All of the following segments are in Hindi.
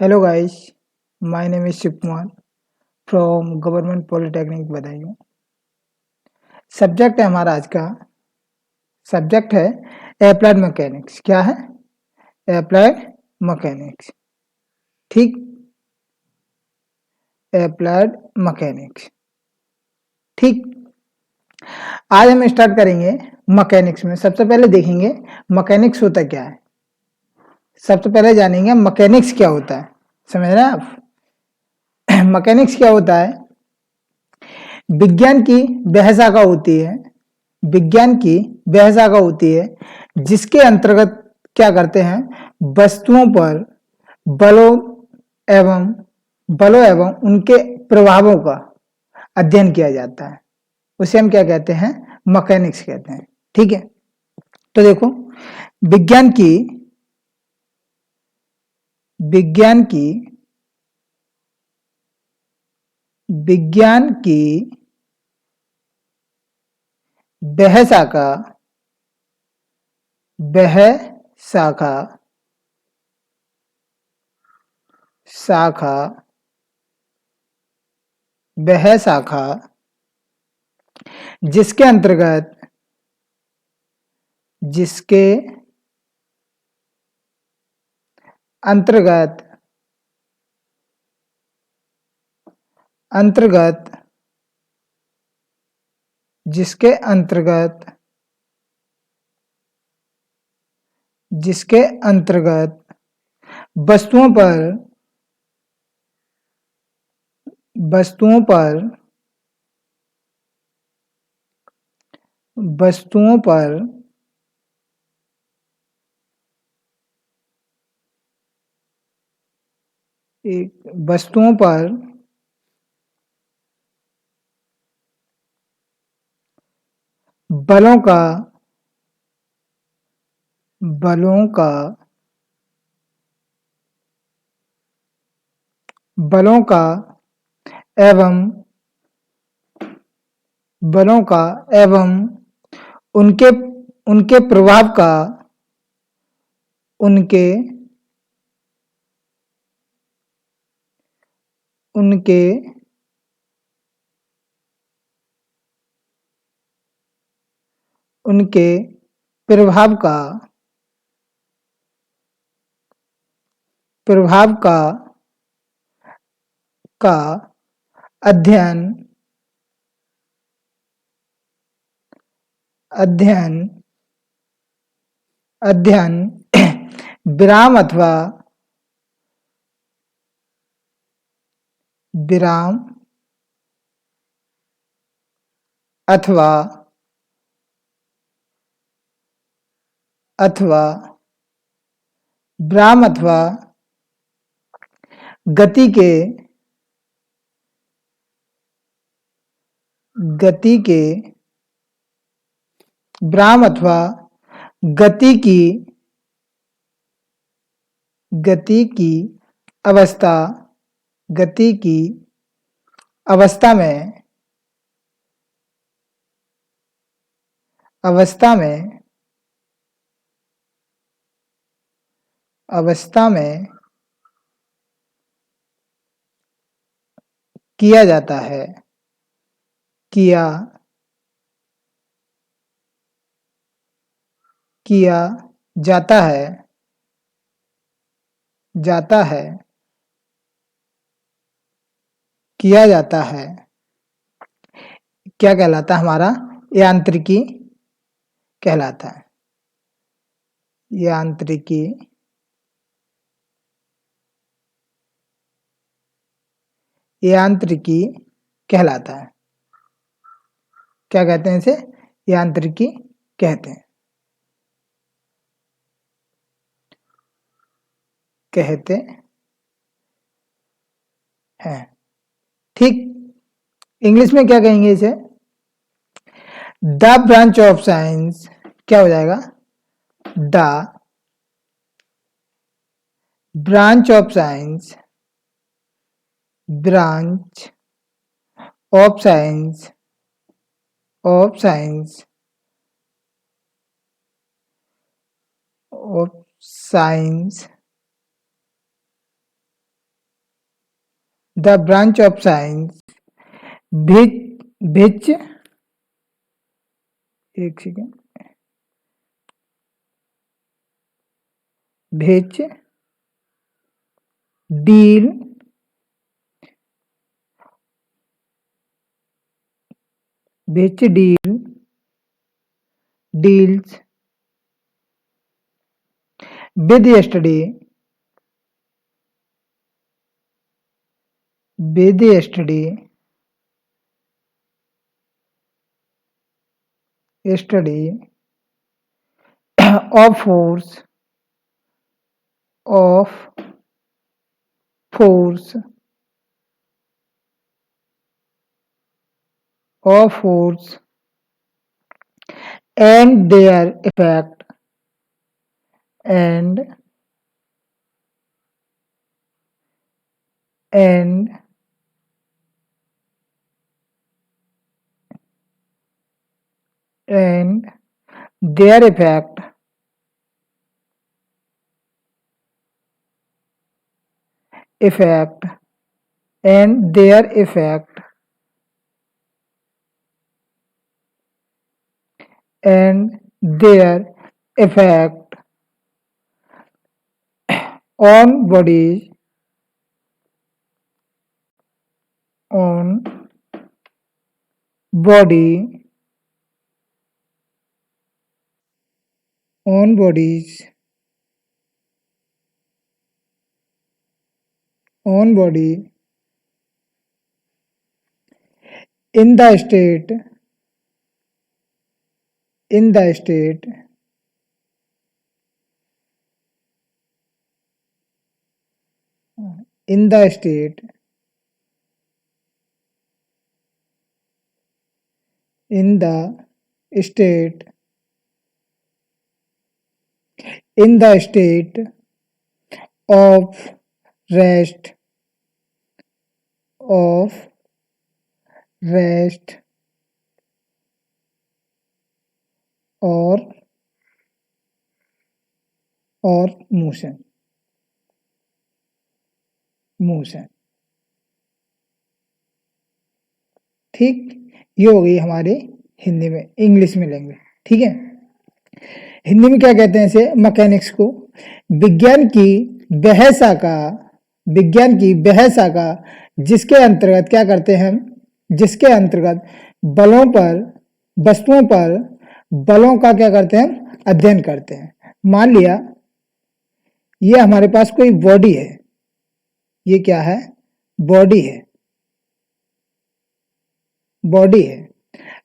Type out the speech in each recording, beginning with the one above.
Hello guys, my name is Shiv Kumar from Government Polytechnic Budaun. Subject है हमारा आज का सब्जेक्ट है अप्लाइड मैकेनिक्स। क्या है? Applied mechanics. ठीक, अप्लाइड मैकेनिक्स। ठीक, आज हम स्टार्ट करेंगे मैकेनिक्स में। सबसे पहले देखेंगे मैकेनिक्स होता क्या है। सबसे पहले जानेंगे मैकेनिक्स क्या होता है। समझ रहे हैं आप? मैकेनिक्स क्या होता है? विज्ञान की वह शाखा होती है, विज्ञान की वह शाखा होती है जिसके अंतर्गत क्या करते हैं, वस्तुओं पर बलों एवं उनके प्रभावों का अध्ययन किया जाता है। उसे हम क्या कहते हैं? मैकेनिक्स कहते हैं। ठीक है, तो देखो विज्ञान की विज्ञान की विज्ञान की वह शाखा वह शाखा शाखा वह शाखा जिसके अंतर्गत अंतर्गत अंतर्गत जिसके अंतर्गत जिसके अंतर्गत वस्तुओं पर वस्तुओं पर वस्तुओं पर वस्तुओं पर बलों का बलों का बलों का एवं बलों का एवं उनके उनके प्रभाव का उनके उनके उनके प्रभाव का प्रभाव का अध्ययन अध्ययन अध्ययन विराम अथवा विराम अथवा अथवा विराम अथवा गति के विराम अथवा गति की अवस्था गति की अवस्था में अवस्था में अवस्था में किया जाता है किया किया जाता है जाता है किया जाता है। क्या कहलाता है? हमारा यांत्रिकी कहलाता है। यांत्रिकी यांत्रिकी कहलाता है। क्या कहते हैं इसे? यांत्रिकी कहते हैं। कहते हैं। ठीक, इंग्लिश में क्या कहेंगे इसे? The branch of science. क्या हो जाएगा? The branch of science branch of science of science of science the branch of science which एक second which deal deals with study of force and their effect and their effect and their effect and their effect on body on bodies on body in the state in the state in the state in the state in the state of rest or motion ठीक। ये हो गई हमारे हिंदी में। इंग्लिश में लेंगे, ठीक है। हिंदी में क्या कहते हैं इसे, मैकेनिक्स को विज्ञान की वह शाखा जिसके अंतर्गत क्या करते हैं हम, जिसके अंतर्गत बलों पर, वस्तुओं पर बलों का क्या करते हैं हम, अध्ययन करते हैं। मान लिया ये हमारे पास कोई बॉडी है, ये क्या है, बॉडी है।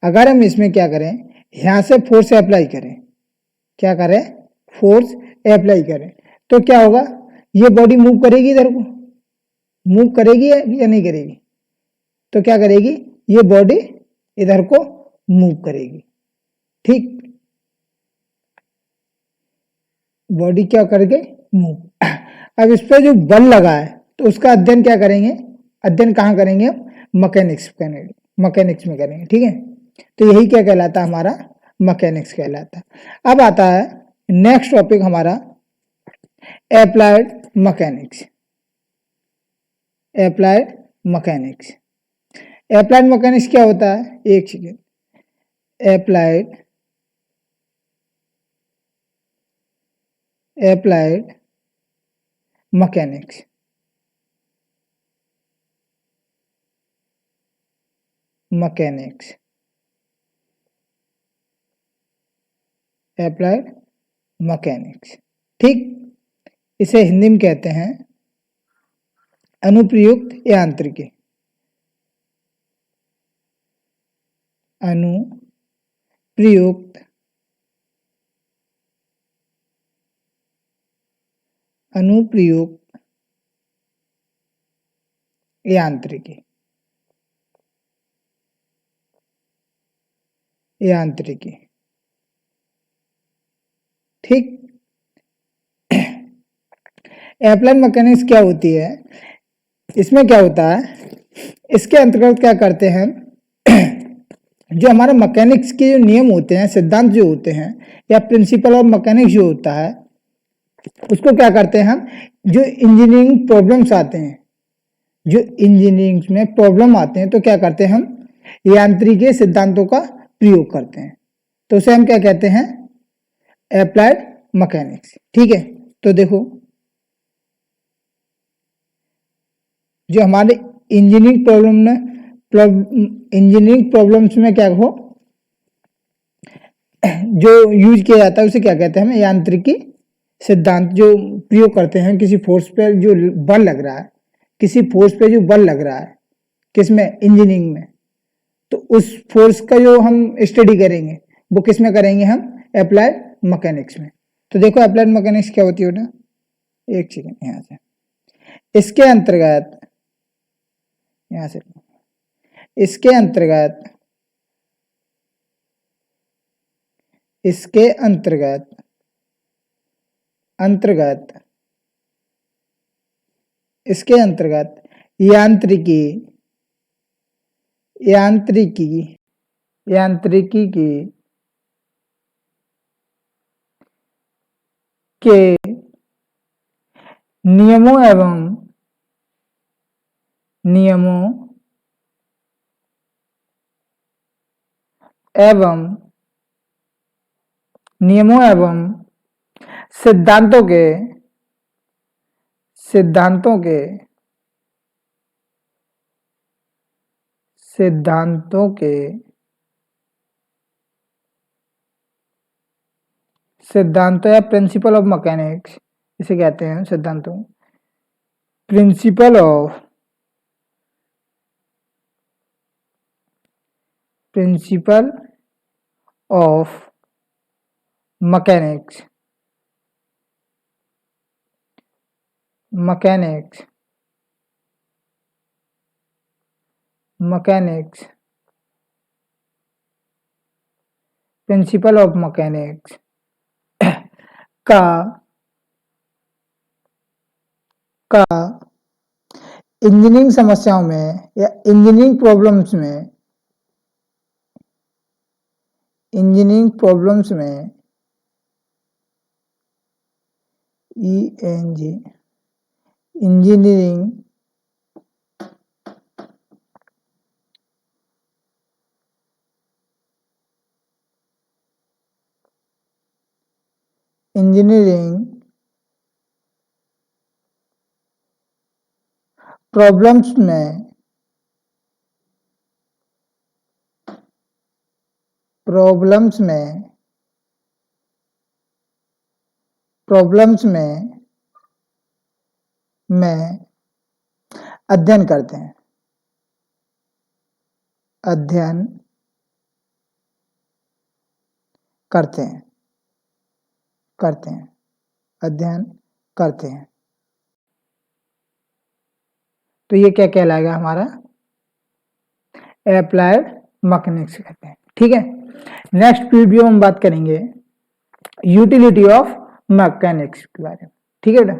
अगर हम इसमें क्या करें, यहां से फोर्स अप्लाई करें, क्या करें, फोर्स अप्लाई करें, तो क्या होगा, ये बॉडी मूव करेगी, इधर को मूव करेगी या नहीं करेगी, तो क्या करेगी, ये बॉडी इधर को मूव करेगी, ठीक। बॉडी क्या करके मूव। अब इस पर जो बल लगा है तो उसका अध्ययन क्या करेंगे, अध्ययन कहाँ करेंगे हम, मैकेनिक्स में करेंगे, ठीक है। तो यही क्या कहलाता है, हमारा मैकेनिक्स कहलाता है। अब आता है नेक्स्ट टॉपिक हमारा एप्लाइड मैकेनिक्स। एप्लाइड मैकेनिक्स क्या होता है, एक second, applied mechanics applied mechanics, ठीक। इसे हिंदी में कहते हैं अनुप्रयुक्त यांत्रिकी। अनुप्रयुक्त यांत्रिकी, ठीक। एप्लाइड मैकेनिक्स क्या होती है, इसमें क्या होता है, इसके अंतर्गत क्या करते हैं, जो हमारे मैकेनिक्स के जो नियम होते हैं, सिद्धांत जो होते हैं, या प्रिंसिपल ऑफ मैकेनिक्स जो होता है, उसको क्या करते हैं हम, जो इंजीनियरिंग प्रॉब्लम्स आते हैं, जो इंजीनियरिंग में प्रॉब्लम आते हैं तो क्या करते हैं, हम यांत्रिकी सिद्धांतों का प्रयोग करते हैं, तो उसे हम क्या कहते हैं, अप्लाइड मैकेनिक्स। ठीक है, तो देखो जो हमारे इंजीनियरिंग प्रॉब्लम्स में क्या हो जो यूज किया जाता है उसे क्या कहते हैं, हम यांत्रिकी सिद्धांत जो प्रयोग करते हैं किसी फोर्स पे जो बल लग रहा है, किसी फोर्स पे जो बल लग रहा है, किसमें, इंजीनियरिंग में, तो उस फोर्स का जो हम स्टडी करेंगे वो किस में करेंगे, हम अप्लाइड मैकेनिक्स में। तो देखो अप्लाइड मैकेनिक्स क्या होती है बेटा, एक सेकेंड यहाँ से, इसके अंतर्गत यहाँ से इसके अंतर्गत इसके अंतर्गत अंतर्गत इसके अंतर्गत यांत्रिकी यांत्रिकी यांत्रिकी की के नियमों एवं नियमों एवं सिद्धांतों के सिद्धांतों के सिद्धांतों के सिद्धांतों या प्रिंसिपल ऑफ मैकेनिक्स इसे कहते हैं, सिद्धांतों, principle of mechanics principle of mechanics का इंजीनियरिंग समस्याओं में या इंजीनियरिंग प्रॉब्लम्स में इंजीनियरिंग प्रॉब्लम्स में अध्ययन करते हैं अध्ययन करते हैं। तो ये क्या कहलाएगा, हमारा अप्लाइड मैकेनिक्स कहते हैं। ठीक है, नेक्स्ट वीडियो में बात करेंगे यूटिलिटी ऑफ मैकेनिक्स के बारे में। ठीक है बेटा।